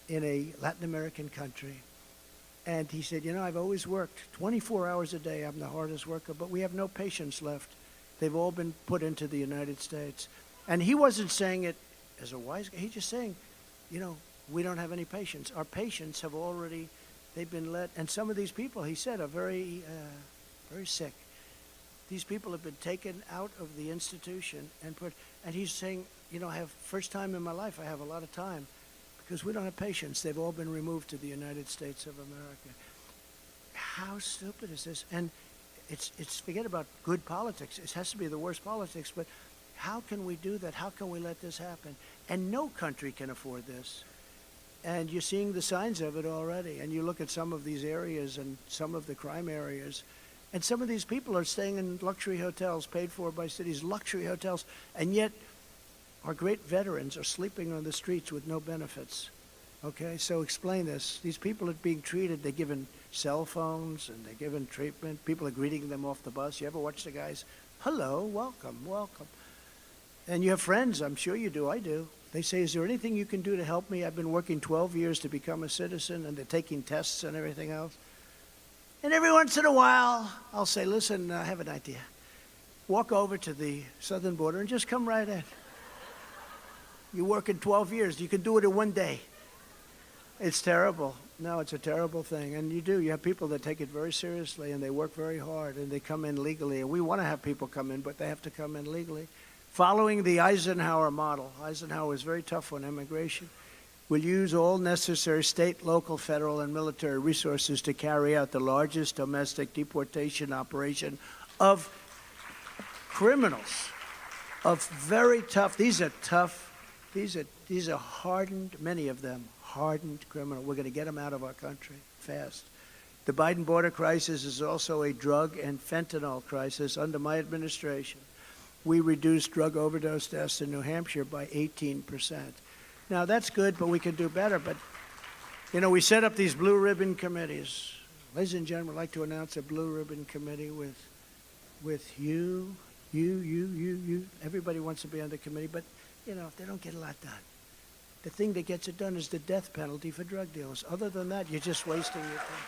in a Latin American country. And he said, I've always worked 24 hours a day. I'm the hardest worker, but we have no patients left. They've all been put into the United States. And he wasn't saying it as a wise guy. He's just saying, we don't have any patients. Our patients have already, they've been let, and some of these people, he said, are very, very sick. These people have been taken out of the institution and put, and he's saying, I have, first time in my life, I have a lot of time because we don't have patients. They've all been removed to the United States of America. How stupid is this? And it's forget about good politics. It has to be the worst politics, but how can we do that? How can we let this happen? And no country can afford this. And you're seeing the signs of it already. And you look at some of these areas and some of the crime areas, and some of these people are staying in luxury hotels paid for by cities, luxury hotels, and yet our great veterans are sleeping on the streets with no benefits. Okay, so explain this. These people are being treated, they're given cell phones and they're given treatment. People are greeting them off the bus. You ever watch the guys? Hello, welcome, welcome. And you have friends, I'm sure you do, I do. They say, is there anything you can do to help me? I've been working 12 years to become a citizen, and they're taking tests and everything else. And every once in a while, I'll say, listen, I have an idea. Walk over to the southern border and just come right in. You're working 12 years. You can do it in one day. It's terrible. No, it's a terrible thing. And you have people that take it very seriously, and they work very hard, and they come in legally. And we want to have people come in, but they have to come in legally. Following the Eisenhower model, Eisenhower was very tough on immigration. We'll use all necessary state, local, federal, and military resources to carry out the largest domestic deportation operation of criminals, of very tough, these are tough, these are hardened, many of them, hardened criminals. We're going to get them out of our country fast. The Biden border crisis is also a drug and fentanyl crisis. Under my administration, we reduced drug overdose deaths in New Hampshire by 18%. Now, that's good, but we can do better. But, we set up these blue ribbon committees. Ladies and gentlemen, I'd like to announce a blue ribbon committee with you. Everybody wants to be on the committee, but, they don't get a lot done. The thing that gets it done is the death penalty for drug dealers. Other than that, you're just wasting your time.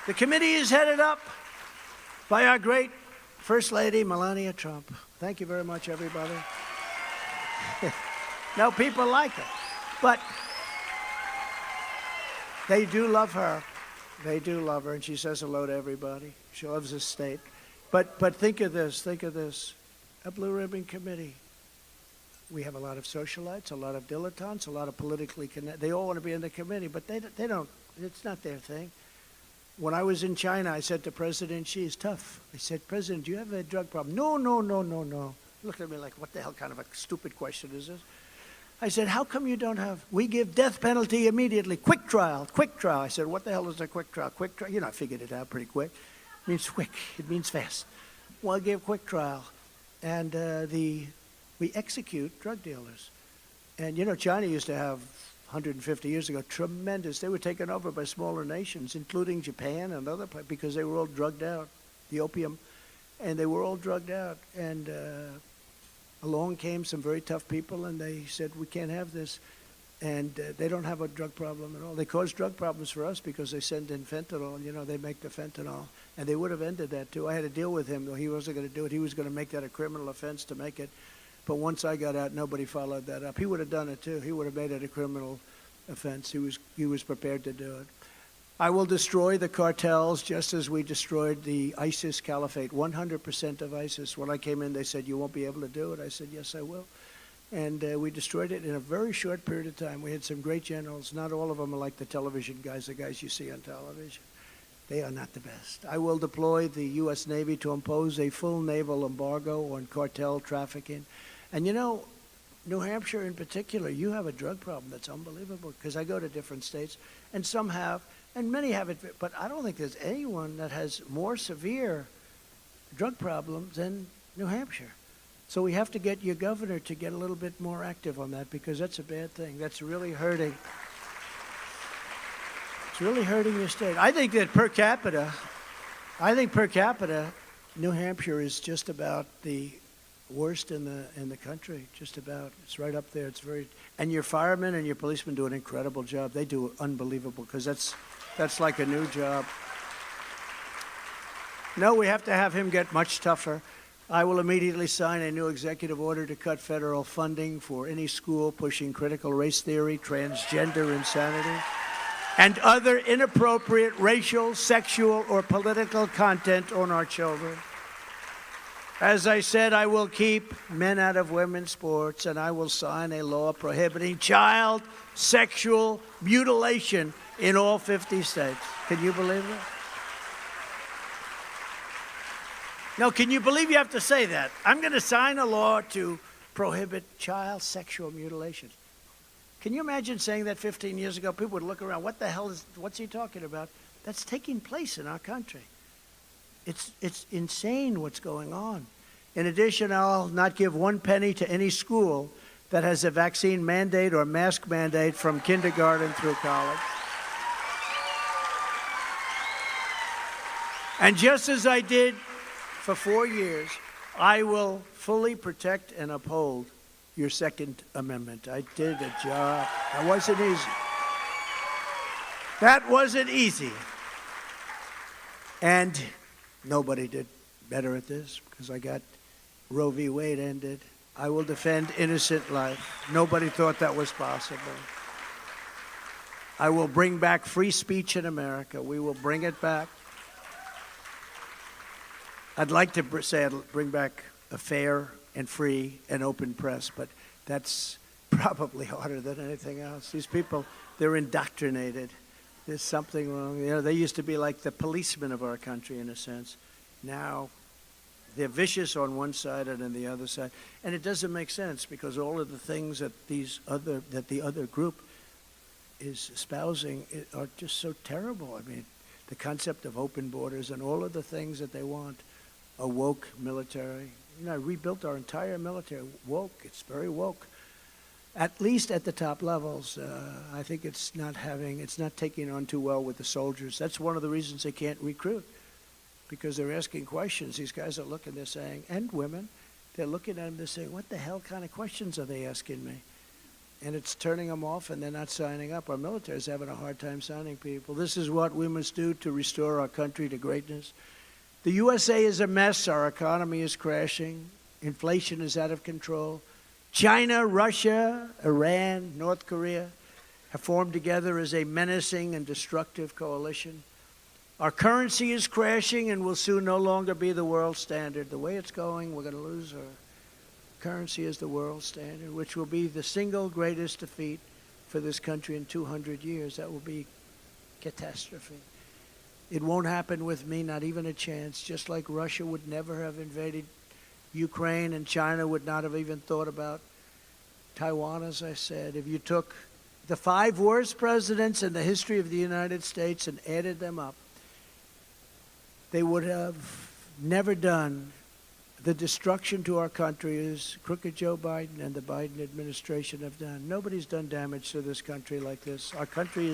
The committee is headed up by our great First Lady, Melania Trump. Thank you very much, everybody. No, people like her, but they do love her. They do love her, and she says hello to everybody. She loves this state. But think of this, a blue ribbon committee. We have a lot of socialites, a lot of dilettantes, a lot of politically connected. They all want to be in the committee, but they don't, it's not their thing. When I was in China, I said to President Xi, it's tough. I said, President, do you have a drug problem? No. Looked at me like, what the hell kind of a stupid question is this? I said, how come you don't have, we give death penalty immediately, quick trial. I said, what the hell is a quick trial? Quick trial, I figured it out pretty quick. It means quick, it means fast. Well, I gave quick trial. And we execute drug dealers. And China used to have, 150 years ago, tremendous, they were taken over by smaller nations, including Japan and other places, because they were all drugged out, the opium, and they were all drugged out. And along came some very tough people, and they said, we can't have this. And they don't have a drug problem at all. They cause drug problems for us because they send in fentanyl, they make the fentanyl. And they would have ended that, too. I had to deal with him, though he wasn't going to do it. He was going to make that a criminal offense to make it. But once I got out, nobody followed that up. He would have done it, too. He would have made it a criminal offense. He was prepared to do it. I will destroy the cartels just as we destroyed the ISIS caliphate, 100% of ISIS. When I came in, they said, you won't be able to do it. I said, yes, I will. And we destroyed it in a very short period of time. We had some great generals. Not all of them are like the television guys, the guys you see on television. They are not the best. I will deploy the U.S. Navy to impose a full naval embargo on cartel trafficking. And New Hampshire in particular, you have a drug problem that's unbelievable, because I go to different states, and some have, and many have it, but I don't think there's anyone that has more severe drug problems than New Hampshire. So we have to get your governor to get a little bit more active on that, because that's a bad thing. That's really hurting. It's really hurting your state. I think that per capita, New Hampshire is just about the worst in the country, just about. It's right up there. It's very, and your firemen and your policemen do an incredible job. They do unbelievable, because that's like a new job. No, we have to have him get much tougher. I will immediately sign a new executive order to cut federal funding for any school pushing critical race theory, transgender insanity, and other inappropriate racial, sexual, or political content on our children. As I said, I will keep men out of women's sports, and I will sign a law prohibiting child sexual mutilation in all 50 states. Can you believe that? No, can you believe you have to say that? I'm going to sign a law to prohibit child sexual mutilation. Can you imagine saying that 15 years ago? People would look around, what's he talking about? That's taking place in our country. It's insane what's going on. In addition, I'll not give 1 penny to any school that has a vaccine mandate or mask mandate from kindergarten through college. And just as I did for 4 years, I will fully protect and uphold your Second Amendment. I did a job. That wasn't easy. That wasn't easy. And nobody did better at this, because I got Roe v. Wade ended. I will defend innocent life. Nobody thought that was possible. I will bring back free speech in America. We will bring it back. I'd like to say I'd bring back a fair and free and open press, but that's probably harder than anything else. These people, they're indoctrinated. There's something wrong. You know, they used to be like the policemen of our country in a sense. Now they're vicious on one side and on the other side. And it doesn't make sense, because all of the things that the other group is espousing are just so terrible. I mean, the concept of open borders and all of the things that they want. A woke military. You know, I rebuilt our entire military. Woke. It's very woke. At least at the top levels. I think it's not taking on too well with the soldiers. That's one of the reasons they can't recruit, because they're asking questions. These guys are looking, they're saying, and women, they're looking at them, they're saying, what the hell kind of questions are they asking me? And it's turning them off, and they're not signing up. Our military is having a hard time signing people. This is what we must do to restore our country to greatness. The USA is a mess. Our economy is crashing. Inflation is out of control. China, Russia, Iran, North Korea have formed together as a menacing and destructive coalition. Our currency is crashing and will soon no longer be the world standard. The way it's going, we're going to lose our currency as the world standard, which will be the single greatest defeat for this country in 200 years. That will be catastrophe. It won't happen with me, not even a chance. Just like Russia would never have invaded Ukraine, and China would not have even thought about Taiwan, as I said. If you took the 5 worst presidents in the history of the United States and added them up, they would have never done the destruction to our country as crooked Joe Biden and the Biden administration have done. Nobody's done damage to this country like this. Our country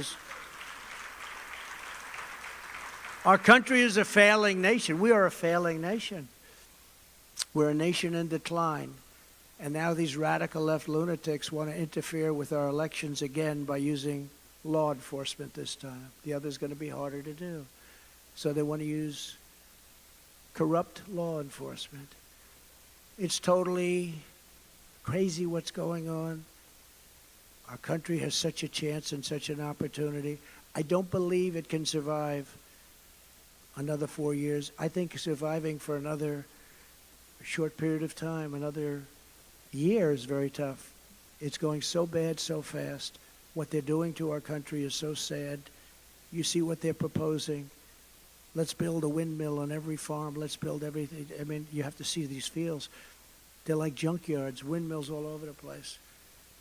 is a failing nation. We are a failing nation. We're a nation in decline. And now these radical left lunatics want to interfere with our elections again by using law enforcement this time. The other's going to be harder to do. So they want to use corrupt law enforcement. It's totally crazy what's going on. Our country has such a chance and such an opportunity. I don't believe it can survive another 4 years. I think surviving for another short period of time, another year, is very tough. It's going so bad so fast. What they're doing to our country is so sad. You see what they're proposing. Let's build a windmill on every farm. Let's build everything. I mean, you have to see these fields. They're like junkyards, windmills all over the place.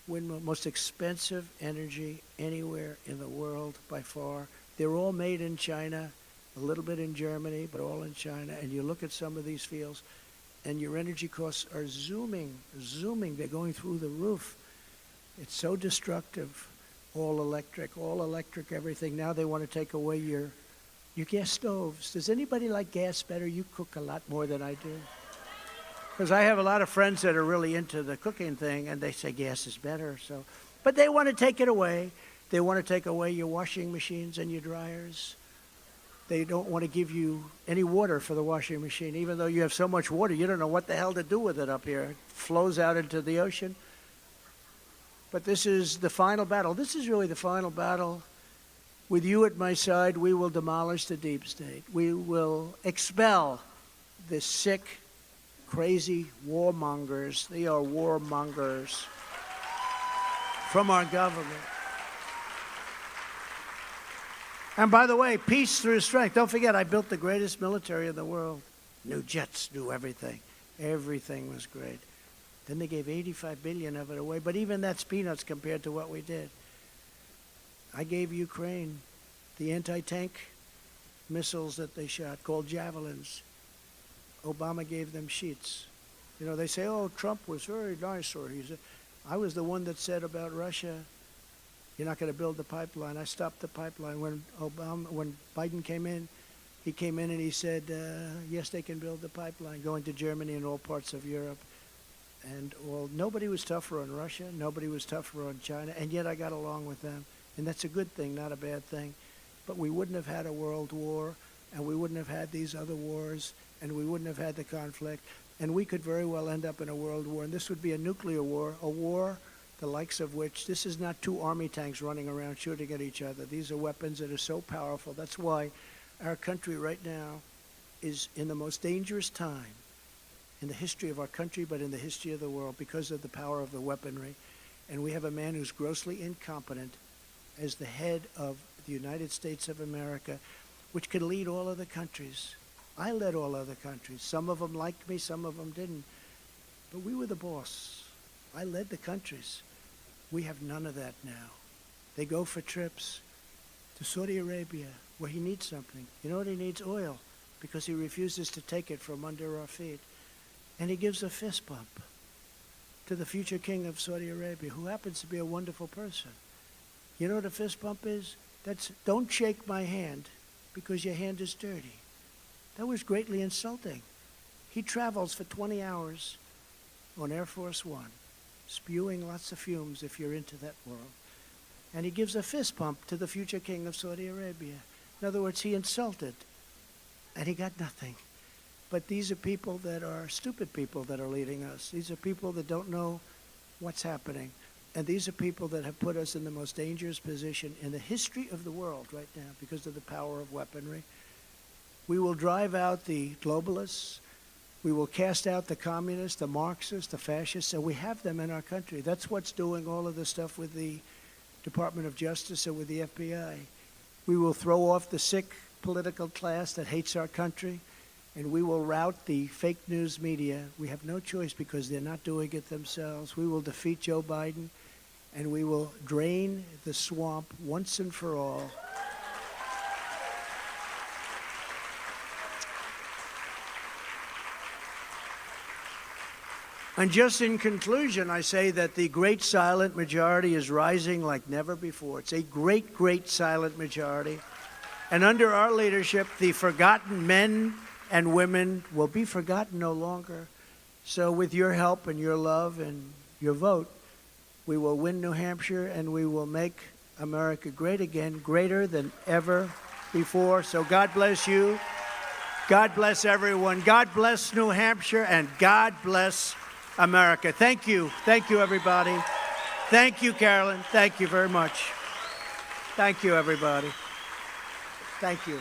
Windmill, most expensive energy anywhere in the world by far. They're all made in China. A little bit in Germany, but all in China. And you look at some of these fields, and your energy costs are zooming. They're going through the roof. It's so destructive. All electric everything. Now they want to take away your gas stoves. Does anybody like gas better? You cook a lot more than I do. Because I have a lot of friends that are really into the cooking thing, and they say gas is better. So, but they want to take it away. They want to take away your washing machines and your dryers. They don't want to give you any water for the washing machine, even though you have so much water, you don't know what the hell to do with it up here. It flows out into the ocean. But this is the final battle. This is really the final battle. With you at my side, we will demolish the deep state. We will expel the sick, crazy warmongers. They are warmongers from our government. And by the way, peace through strength. Don't forget, I built the greatest military in the world. New jets, new everything. Everything was great. Then they gave 85 billion of it away, but even that's peanuts compared to what we did. I gave Ukraine the anti-tank missiles that they shot, called javelins. Obama gave them sheets. You know, they say, oh, Trump was very nice, or I was the one that said about Russia, you're not going to build the pipeline. I stopped the pipeline. When Biden came in, he came in and he said, yes, they can build the pipeline, going to Germany and all parts of Europe. And nobody was tougher on Russia, nobody was tougher on China, and yet I got along with them. And that's a good thing, not a bad thing. But we wouldn't have had a world war, and we wouldn't have had these other wars, and we wouldn't have had the conflict. And we could very well end up in a world war, and this would be a nuclear war, a war the likes of which, this is not two army tanks running around shooting at each other. These are weapons that are so powerful. That's why our country right now is in the most dangerous time in the history of our country, but in the history of the world, because of the power of the weaponry. And we have a man who's grossly incompetent as the head of the United States of America, which could lead all other countries. I led all other countries. Some of them liked me, some of them didn't. But we were the boss. I led the countries. We have none of that now. They go for trips to Saudi Arabia, where he needs something. You know what he needs? Oil, because he refuses to take it from under our feet. And he gives a fist bump to the future king of Saudi Arabia, who happens to be a wonderful person. You know what a fist bump is? That's, don't shake my hand because your hand is dirty. That was greatly insulting. He travels for 20 hours on Air Force One, spewing lots of fumes if you're into that world. And he gives a fist bump to the future king of Saudi Arabia. In other words, he insulted, and he got nothing. But these are people that are stupid people that are leading us. These are people that don't know what's happening. And these are people that have put us in the most dangerous position in the history of the world right now because of the power of weaponry. We will drive out the globalists. We will cast out the communists, the Marxists, the fascists, and we have them in our country. That's what's doing all of this stuff with the Department of Justice and with the FBI. We will throw off the sick political class that hates our country, and we will rout the fake news media. We have no choice because they're not doing it themselves. We will defeat Joe Biden, and we will drain the swamp once and for all. And just in conclusion, I say that the great silent majority is rising like never before. It's a great, great silent majority. And under our leadership, the forgotten men and women will be forgotten no longer. So with your help and your love and your vote, we will win New Hampshire and we will make America great again, greater than ever before. So God bless you. God bless everyone. God bless New Hampshire and God bless America. Thank you. Thank you, everybody. Thank you, Carolyn. Thank you very much. Thank you, everybody. Thank you.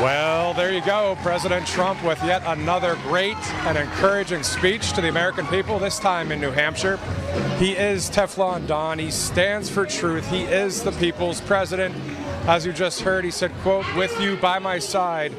Well, there you go. President Trump with yet another great and encouraging speech to the American people, this time in New Hampshire. He is Teflon Don. He stands for truth. He is the people's president. As you just heard, he said, quote, "With you by my side,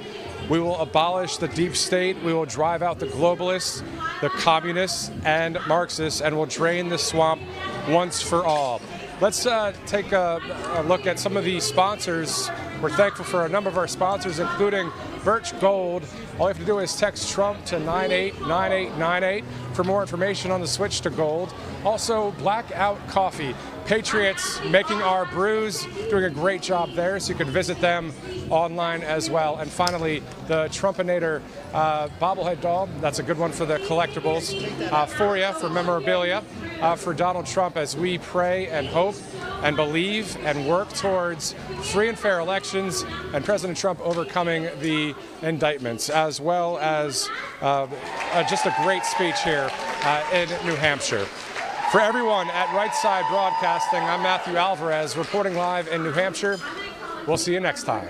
We will abolish the deep state. We will drive out the globalists, the communists, and Marxists, and we'll drain the swamp once for all. Let's take a look at some of the sponsors. We're thankful for a number of our sponsors, including Birch Gold. All you have to do is text Trump to 989898 for more information on the switch to gold. Also, Blackout Coffee. Patriots making our brews, doing a great job there, so you can visit them online as well. And finally, the Trumpinator bobblehead doll. That's a good one for the collectibles for you, for memorabilia, for Donald Trump, as we pray and hope and believe and work towards free and fair elections and President Trump overcoming the indictments, as well as just a great speech here in New Hampshire. For everyone at Right Side Broadcasting, I'm Matthew Alvarez, reporting live in New Hampshire. We'll see you next time.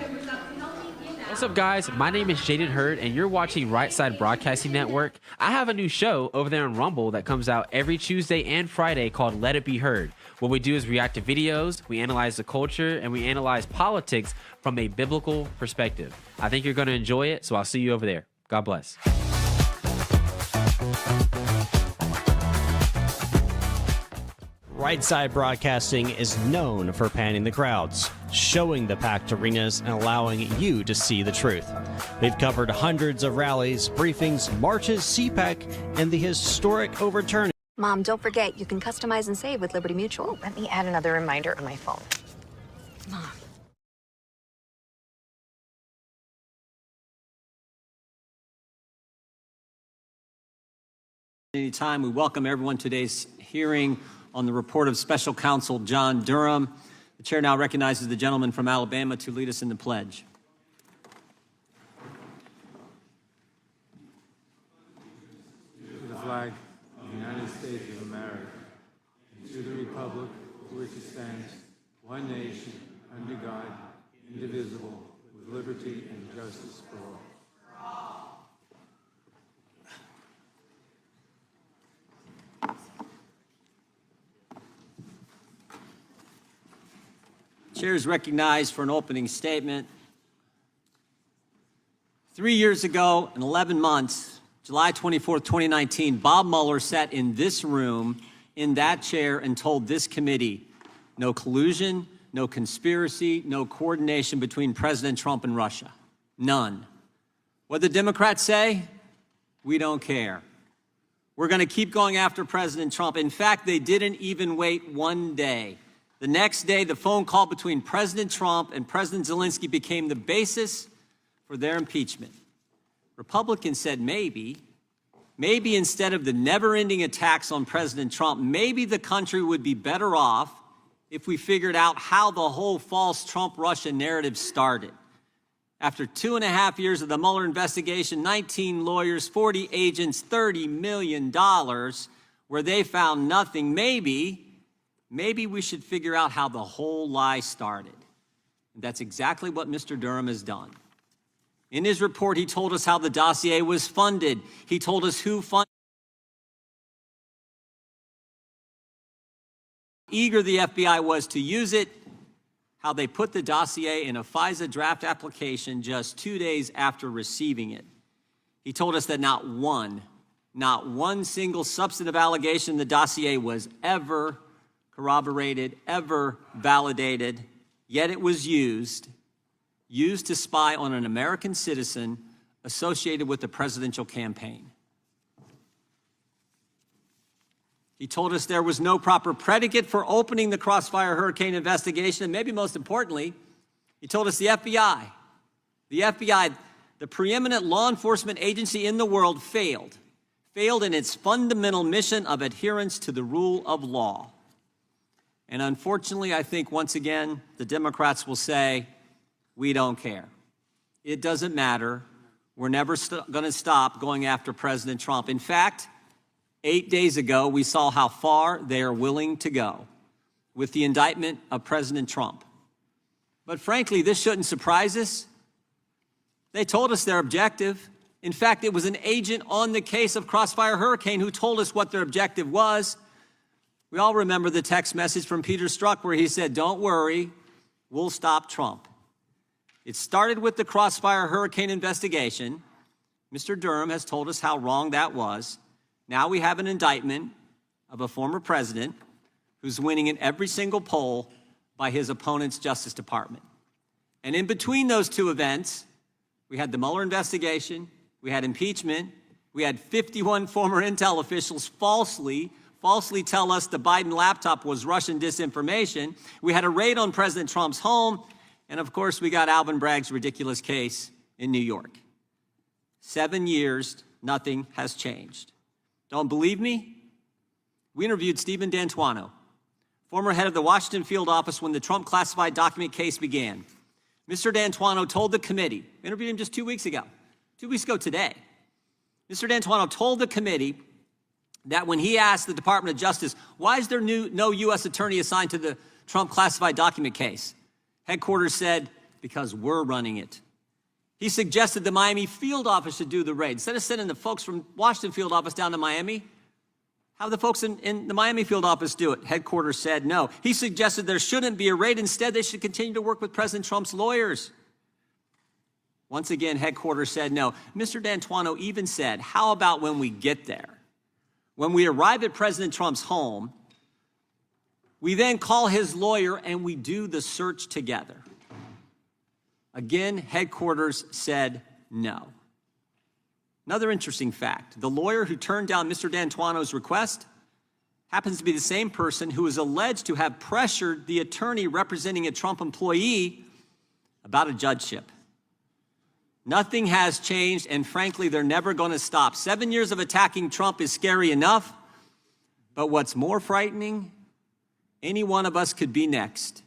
What's up, guys? My name is Jaden Hurd, and you're watching Right Side Broadcasting Network. I have a new show over there on Rumble that comes out every Tuesday and Friday called Let It Be Heard. What we do is react to videos, we analyze the culture, and we analyze politics from a biblical perspective. I think you're going to enjoy it, so I'll see you over there. God bless. Right Side Broadcasting is known for panning the crowds, showing the packed arenas, and allowing you to see the truth. They've covered hundreds of rallies, briefings, marches, CPAC, and the historic overturning. Mom, don't forget, you can customize and save with Liberty Mutual. Let me add another reminder on my phone. Mom. Anytime. We welcome everyone to today's hearing on the report of Special Counsel John Durham. The chair now recognizes the gentleman from Alabama to lead us in the pledge. To the flag of the United States of America, and to the republic for which it stands, one nation, under God, indivisible, with liberty and justice for all. Chair is recognized for an opening statement. 3 years ago and 11 months, July 24th, 2019, Bob Mueller sat in this room, in that chair, and told this committee, no collusion, no conspiracy, no coordination between President Trump and Russia. None. What the Democrats say? We don't care. We're going to keep going after President Trump. In fact, they didn't even wait one day. The next day, the phone call between President Trump and President Zelensky became the basis for their impeachment. Republicans said maybe instead of the never-ending attacks on President Trump, maybe the country would be better off if we figured out how the whole false Trump-Russia narrative started. After 2.5 years of the Mueller investigation, 19 lawyers, 40 agents, $30 million, where they found nothing, maybe we should figure out how the whole lie started. And that's exactly what Mr. Durham has done. In his report, he told us how the dossier was funded. He told us who funded it, how eager the FBI was to use it, how they put the dossier in a FISA draft application just 2 days after receiving it. He told us that not one single substantive allegation in the dossier was ever corroborated, ever validated, yet it was used to spy on an American citizen associated with the presidential campaign. He told us there was no proper predicate for opening the Crossfire Hurricane investigation, and maybe most importantly, he told us the FBI, the preeminent law enforcement agency in the world, failed in its fundamental mission of adherence to the rule of law. And unfortunately, I think once again, the Democrats will say, we don't care. It doesn't matter. We're never going to stop going after President Trump. In fact, 8 days ago, we saw how far they are willing to go with the indictment of President Trump. But frankly, this shouldn't surprise us. They told us their objective. In fact, it was an agent on the case of Crossfire Hurricane who told us what their objective was. We all remember the text message from Peter Strzok where he said, don't worry, we'll stop Trump. It started with the Crossfire Hurricane investigation. Mr. Durham has told us how wrong that was. Now we have an indictment of a former president who's winning in every single poll by his opponent's Justice Department. And in between those two events, we had the Mueller investigation, we had impeachment, we had 51 former intel officials falsely tell us the Biden laptop was Russian disinformation. We had a raid on President Trump's home, and of course we got Alvin Bragg's ridiculous case in New York. 7 years, nothing has changed. Don't believe me? We interviewed Stephen D'Antuono, former head of the Washington field office when the Trump classified document case began. Mr. D'Antuono told the committee, interviewed him just 2 weeks ago today. Mr. D'Antuono told the committee that when he asked the Department of Justice, why is there no U.S. attorney assigned to the Trump classified document case? Headquarters said, because we're running it. He suggested the Miami field office should do the raid. Instead of sending the folks from Washington field office down to Miami, have the folks in the Miami field office do it. Headquarters said no. He suggested there shouldn't be a raid. Instead, they should continue to work with President Trump's lawyers. Once again, headquarters said no. Mr. D'Antuono even said, how about when we get there? When we arrive at President Trump's home, we then call his lawyer and we do the search together. Again, headquarters said no. Another interesting fact, the lawyer who turned down Mr. D'Antuono's request happens to be the same person who is alleged to have pressured the attorney representing a Trump employee about a judgeship. Nothing has changed, and frankly, they're never going to stop. 7 years of attacking Trump is scary enough, but what's more frightening, any one of us could be next.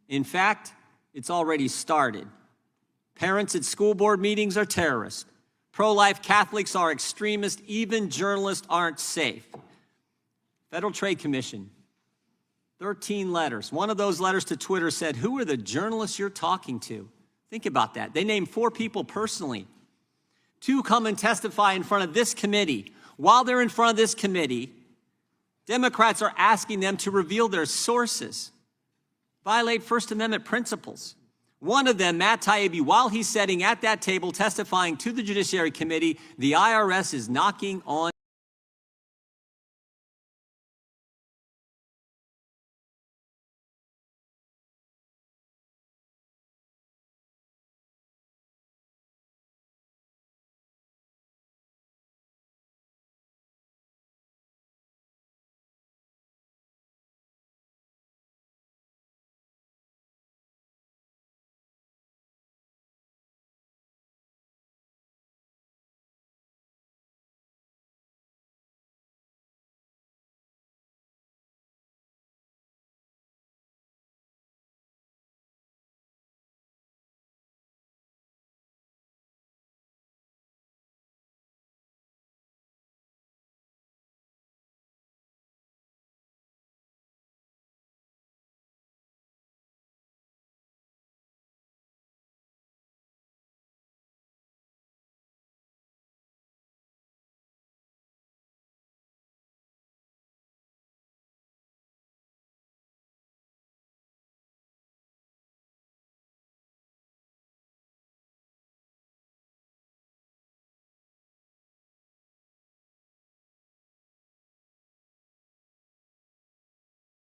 In fact, it's already started. Parents at school board meetings are terrorists. Pro-life Catholics are extremists. Even journalists aren't safe. Federal Trade Commission, 13 letters. One of those letters to Twitter said, who are the journalists you're talking to? Think about that. They named 4 people personally. 2 come and testify in front of this committee. While they're in front of this committee, Democrats are asking them to reveal their sources, violate First Amendment principles. One of them, Matt Taibbi, while he's sitting at that table testifying to the Judiciary Committee, the IRS is knocking on